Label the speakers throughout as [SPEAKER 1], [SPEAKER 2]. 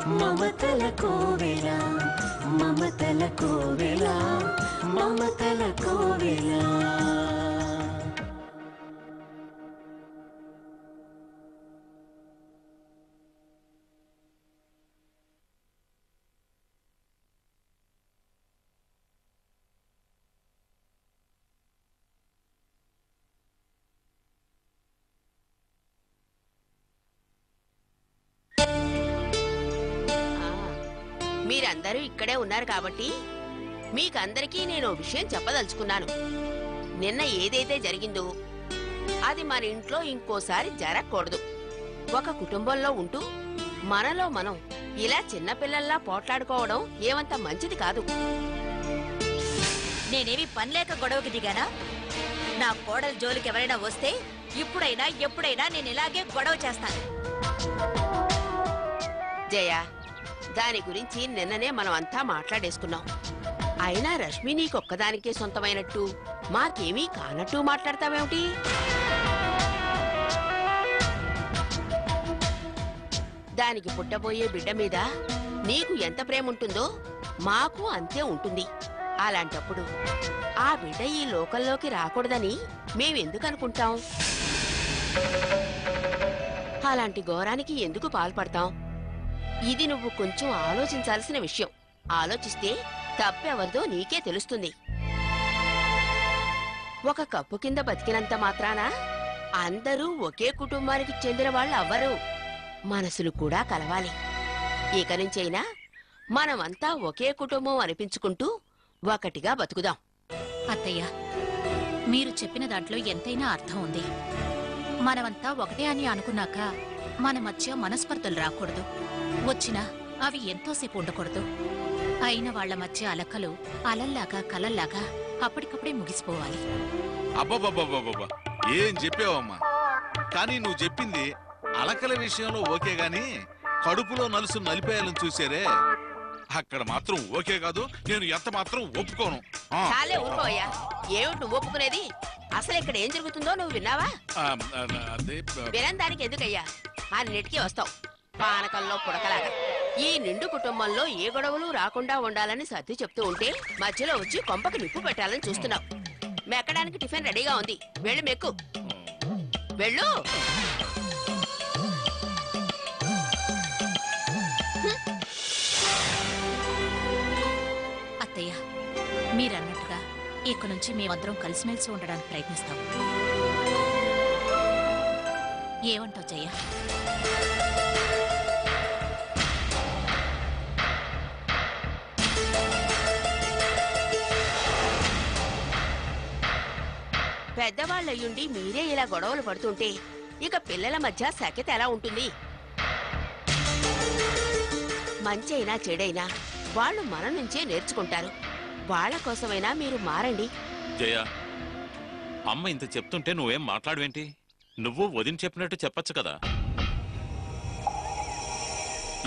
[SPEAKER 1] మమతల కోవెల మమతల కోవెల మమతల కోవెల.
[SPEAKER 2] మీరందరూ ఇక్కడే ఉన్నారు కాబట్టి మీకందరికీ నేను విషయం చెప్పదలుచుకున్నాను. నిన్న ఏదైతే జరిగిందో అది మన ఇంట్లో ఇంకోసారి జరగకూడదు. ఒక కుటుంబంలో ఉంటూ మనలో మనం ఇలా చిన్నపిల్లల్లా పోట్లాడుకోవడం ఏమంత మంచిది కాదు.
[SPEAKER 3] నేనేమి పనిలేక గొడవకి దిగానా? నా కోడలు జోలికి ఎవరైనా వస్తే ఇప్పుడైనా ఎప్పుడైనా నేను ఇలాగే గొడవ చేస్తాను.
[SPEAKER 2] జయ, దాని గురించి నిన్ననే మనం అంతా మాట్లాడేసుకున్నాం. అయినా రష్మి నీకొక్కదానికే సొంతమైనట్టు మాకేమీ కానట్టు మాట్లాడతావేమిటి? దానికి పుట్టబోయే బిడ్డ మీద నీకు ఎంత ప్రేమ ఉంటుందో మాకు అంతే ఉంటుంది. అలాంటప్పుడు ఆ బిడ్డ ఈ లోకంలోకి రాకూడదని మేమెందుకు అనుకుంటాం? అలాంటి ఘోరానికి ఎందుకు పాల్పడతాం? ఇది నువ్వు కొంచెం ఆలోచించాల్సిన విషయం. ఆలోచిస్తే తప్పెవరిదో నీకే తెలుస్తుంది. ఒక కప్పు కింద బతికినంత మాత్రాన అందరూ ఒకే కుటుంబానికి చెందిన వాళ్ళు అవ్వరు. మనసులు కూడా కలవాలి. ఇక నుంచైనా మనమంతా ఒకే కుటుంబం అనిపించుకుంటూ ఒకటిగా బతుకుదాం.
[SPEAKER 4] అత్తయ్య, మీరు చెప్పిన దాంట్లో ఎంతైనా అర్థం ఉంది. మనమంతా ఒకటే అని అనుకున్నాక మన మధ్య మనస్పర్ధలు రాకూడదు. వచ్చినా అవి ఎంతోసేపు ఉండకూడదు. అయిన వాళ్ల మధ్య అలకలు అలల్లాగా కలల్లాగా అప్పటికప్పుడే ముగిసిపోవాలి.
[SPEAKER 5] అబ్బబ్బబ్బబ్బబ్బ, ఏం చెప్పావమ్మా? కానీ నువ్వు చెప్పింది అలకల విషయంలో ఓకే గాని కడుపులో నలుసు నలిపేయాలని చూసారే, అక్కడ మాత్రం ఓకే కాదు. నేను ఎంత మాత్రం ఒప్పుకోను.
[SPEAKER 2] చాలే ఊరుకోయ్యా. ఏమిటి నువ్వు ఒప్పుకునేది? అసలు ఇక్కడ ఏం జరుగుతుందో నువ్వు విన్నావా? వినందానికి ఎందుకయ్యా అన్నిటికీ వస్తావు పానకంలో పుడకలాగా. ఈ నిండు కుటుంబంలో ఏ గొడవలు రాకుండా ఉండాలని సర్ది చెప్తూ ఉంటే మధ్యలో వచ్చి కొంపకి నిప్పు పెట్టాలని చూస్తున్నావు. మెక్కడానికి టిఫిన్ రెడీగా ఉంది, వెళ్ళు మెక్కు, వెళ్ళు.
[SPEAKER 4] అత్తయ్య, మీరన్నట్టుగా ఇక నుంచి మేమందరం కలిసిమెలిసి ఉండడానికి ప్రయత్నిస్తాం. ఏమంటావు జయ?
[SPEAKER 2] పెద్దవాళ్ళయ్యుండి మీరే ఇలా గొడవలు పడుతుంటే ఇక పిల్లల మధ్య సఖ్యత ఎలా ఉంటుంది? మంచైనా చెడైనా వాళ్ళు మన నుంచే నేర్చుకుంటారు. వాళ్ళ కోసమైనా మీరు మారండి.
[SPEAKER 6] జయ, అమ్మ ఇంత చెప్తుంటే నువ్వేం మాట్లాడవేంటి? నువ్వు వదిన చెప్పినట్టు చెప్పచ్చు కదా.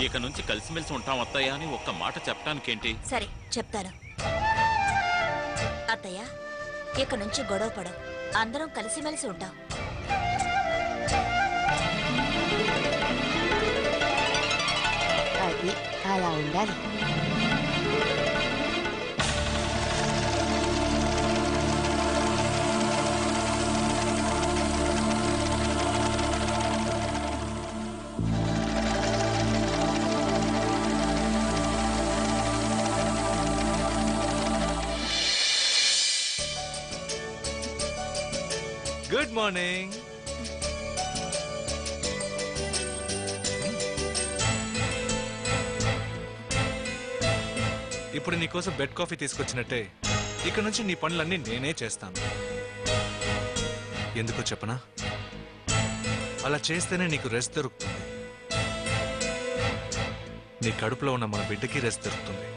[SPEAKER 6] ఇక నుంచి కలిసిమెలిసి ఉంటాం అత్తయ్య అని ఒక్క మాట చెప్పడానికేంటి?
[SPEAKER 3] సరే చెప్తాను అత్తయ్య. ఇక నుంచి గొడవ పడవు, అందరం కలిసిమెలిసి ఉంటాం.
[SPEAKER 2] అది అలా ఉండాలి.
[SPEAKER 7] Good morning. ఇప్పుడు నీకోసం బెడ్ కాఫీ తీసుకొచ్చినట్టే ఇక నుంచి నీ పనులన్నీ నేనే చేస్తాను. ఎందుకో చెప్పనా? అలా చేస్తేనే నీకు రెస్ట్ దొరుకుతుంది. నీ కడుపులో ఉన్న మన బిడ్డకి రెస్ట్ దొరుకుతుంది.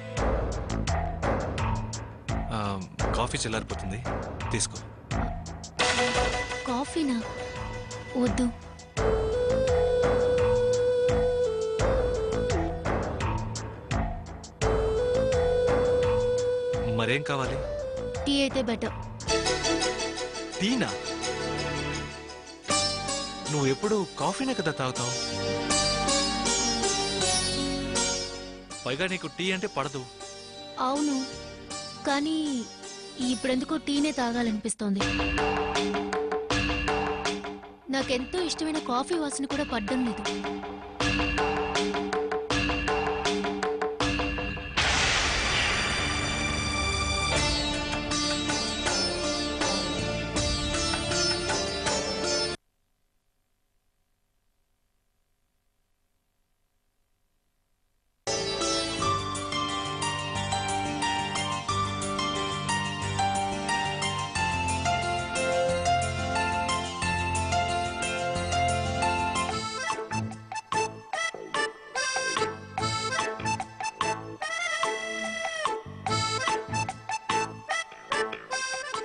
[SPEAKER 7] కాఫీ చల్లారిపోతుంది, తీసుకో.
[SPEAKER 8] కాఫీనా? వద్దు.
[SPEAKER 7] మరేం కావాలి?
[SPEAKER 8] టీ అయితే బెటర్.
[SPEAKER 7] టీనా? నువ్వు ఎప్పుడు కాఫీనే కదా తాగుతావు. పైగా నీకు టీ అంటే పడదు.
[SPEAKER 8] అవును, కానీ ఇప్పుడెందుకో టీనే తాగాలనిపిస్తోంది. నాకెంతో ఇష్టమైన కాఫీ వాసన కూడా పడ్డం లేదు.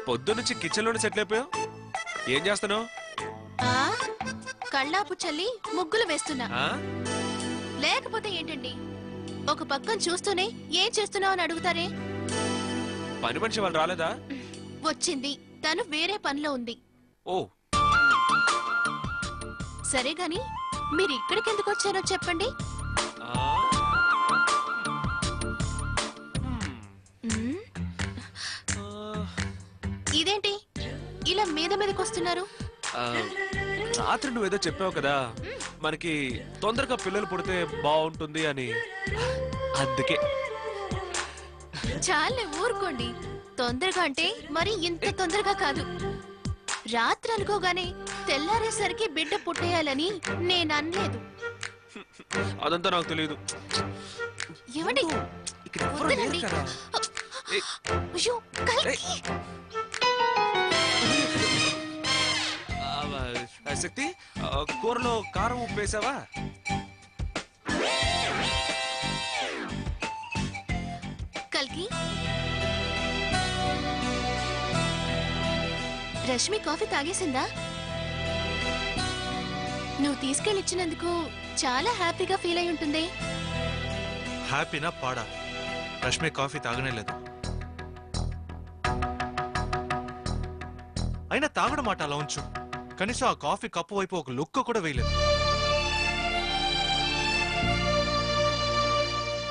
[SPEAKER 7] పొద్దు నుంచి కిచెన్ లోనే సెటిల్ అయిపోయావు. ఏం చేస్తున్నావు?
[SPEAKER 8] కళ్ళాపు చల్లి ముగ్గులు వేస్తున్నా. లేకపోతే ఏంటండి, ఒక పక్కన చూస్తూనే ఏం చేస్తున్నావు అని అడుగుతారే.
[SPEAKER 7] పని మనిషి వాళ్ళు రాలేదా?
[SPEAKER 8] వచ్చింది, తను వేరే పనిలో ఉంది.
[SPEAKER 7] ఓ
[SPEAKER 8] సరే గాని మీరు ఇక్కడికి ఎందుకు వచ్చారో చెప్పండి. ఇదేంటి ఇలా మీద మీదకి వస్తున్నారు?
[SPEAKER 7] రాత్రి నువ్వేదో చెప్పావు కదా, మనకి తొందరగా పిల్లలు పుడితే బాగుంటుంది అని, అందుకే.
[SPEAKER 8] చాలే ఊరుకోండి. తొందరగా అంటే మరి ఇంత తొందరగా కాదు. రాత్రి అనుకోగానే తెల్లారేసరికి బిడ్డ పుట్టేయాలని నేను అనలేదు.
[SPEAKER 7] అదంతా నాకు తెలియదు.
[SPEAKER 8] ఏమండి? వద్దులండి. అయ్యో, కల్కి.
[SPEAKER 7] శక్తి, కూరలో కారం ఉప్పు వేసావా?
[SPEAKER 8] కల్కి, రష్మి కాఫీ తాగేసిందా? నువ్వు తీసుకెళ్ళిచ్చినందుకు చాలా హ్యాపీగా ఫీల్ అయి ఉంటుంది.
[SPEAKER 7] హ్యాపీనా పాడా? రష్మి కాఫీ తాగనే లేదు. అయినా తాగడం మాట అలా ఉంచు, కనీసం ఆ కాఫీ కప్పు వైపు ఒక లుక్ కూడా వేయలేదు.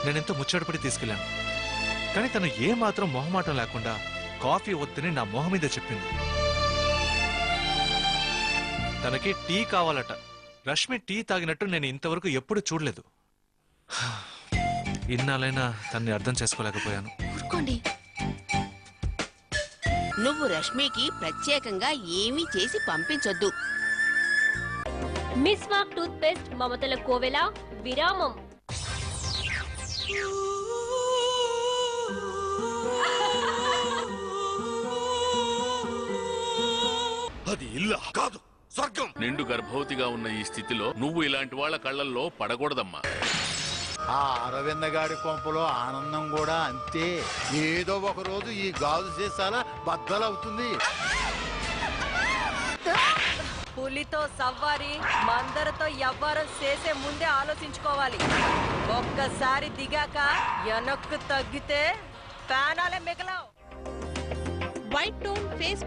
[SPEAKER 7] నేనెంతో ముచ్చటపడి తీసుకెళ్ళాను, కానీ తను ఏ మాత్రం మొహమాటం లేకుండా కాఫీ వద్దని నా మొహం మీద చెప్పింది. తనకి టీ కావాలట. రష్మి టీ తాగినట్టు నేను ఇంతవరకు ఎప్పుడు చూడలేదు. ఇన్నాళ్ళైనా తన్ని అర్థం చేసుకోలేకపోయాను.
[SPEAKER 8] ఊరుకోండి.
[SPEAKER 2] నువ్వు రష్మికి ప్రత్యేకంగా ఏమీ చేసి పంపించొద్దు.
[SPEAKER 9] మిస్వాక్ టూత్ పేస్ట్ మమతల కోవెల విరామం.
[SPEAKER 10] అది ఇల్లా కాదు, స్వర్గం. నిండు గర్భవతిగా ఉన్న ఈ స్థితిలో నువ్వు ఇలాంటి వాళ్ళ కళ్ళల్లో పడకూడదమ్మా.
[SPEAKER 11] ఆ అరవిందగాడి కొంపలో ఆనందం కూడా అంతే. ఏదో ఒక రోజు ఈ గాజు సీసాల బద్దలవుతుంది.
[SPEAKER 3] పులితో సవ్వారి, మందరతో ఎవ్వరం చేసే ముందే ఆలోచించుకోవాలి. ఒక్కసారి దిగాక వెనక్కు తగ్గితే ప్రాణాలే మిగలవు.
[SPEAKER 4] White tone face